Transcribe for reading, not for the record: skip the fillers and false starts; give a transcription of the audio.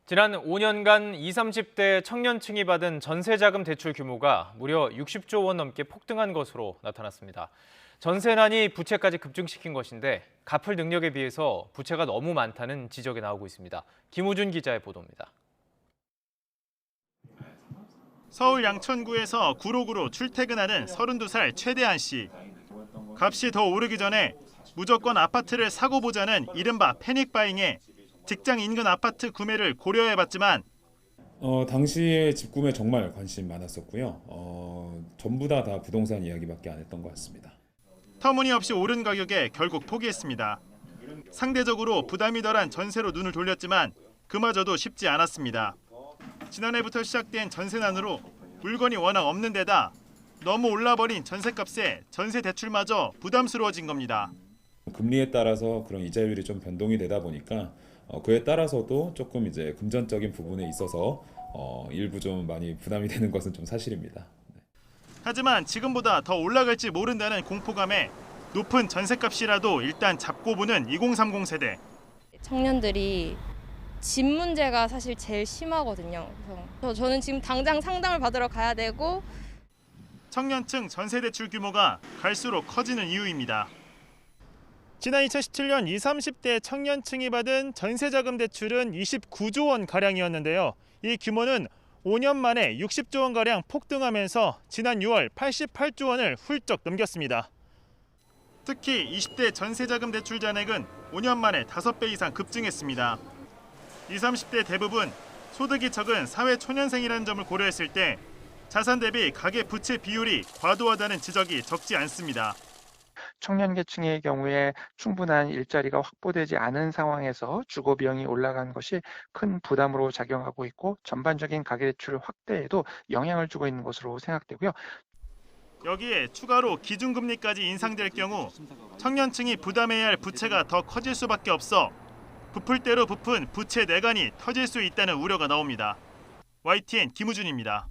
지난 5년간 20, 30대 청년층이 받은 전세자금 대출 규모가 무려 60조 원 넘게 폭등한 것으로 나타났습니다. 전세난이 부채까지 급증시킨 것인데 갚을 능력에 비해서 부채가 너무 많다는 지적이 나오고 있습니다. 김우준 기자의 보도입니다. 서울 양천구에서 구로구로 출퇴근하는 32살 최대한 씨. 값이 더 오르기 전에 무조건 아파트를 사고 보자는 이른바 패닉바잉에 직장 인근 아파트 구매를 고려해봤지만 당시에 집 구매 정말 관심 많았었고요. 전부 다 부동산 이야기밖에 안 했던 것 같습니다. 터무니없이 오른 가격에 결국 포기했습니다. 상대적으로 부담이 덜한 전세로 눈을 돌렸지만 그마저도 쉽지 않았습니다. 지난해부터 시작된 전세난으로 물건이 워낙 없는 데다 너무 올라버린 전세값에 전세 대출마저 부담스러워진 겁니다. 금리에 따라서 그런 이자율이 좀 변동이 되다 보니까 그에 따라서도 조금 이제 금전적인 부분에 있어서 일부 좀 많이 부담이 되는 것은 좀 사실입니다. 하지만 지금보다 더 올라갈지 모른다는 공포감에 높은 전세값이라도 일단 잡고 보는 2030 세대. 청년들이 집 문제가 사실 제일 심하거든요. 그래서 저는 지금 당장 상담을 받으러 가야 되고 청년층 전세 대출 규모가 갈수록 커지는 이유입니다. 지난 2017년 20, 30대 청년층이 받은 전세자금 대출은 29조 원 가량이었는데요. 이 규모는 5년 만에 60조 원 가량 폭등하면서 지난 6월 88조 원을 훌쩍 넘겼습니다. 특히 20대 전세자금 대출 잔액은 5년 만에 5배 이상 급증했습니다. 20, 30대 대부분 소득이 적은 사회초년생이라는 점을 고려했을 때 자산 대비 가계 부채 비율이 과도하다는 지적이 적지 않습니다. 청년 계층의 경우에 충분한 일자리가 확보되지 않은 상황에서 주거 비용이 올라간 것이 큰 부담으로 작용하고 있고 전반적인 가계대출 확대에도 영향을 주고 있는 것으로 생각되고요. 여기에 추가로 기준금리까지 인상될 경우 청년층이 부담해야 할 부채가 더 커질 수밖에 없어 부풀 대로 부푼 부채 내간이 터질 수 있다는 우려가 나옵니다. YTN 김우준입니다.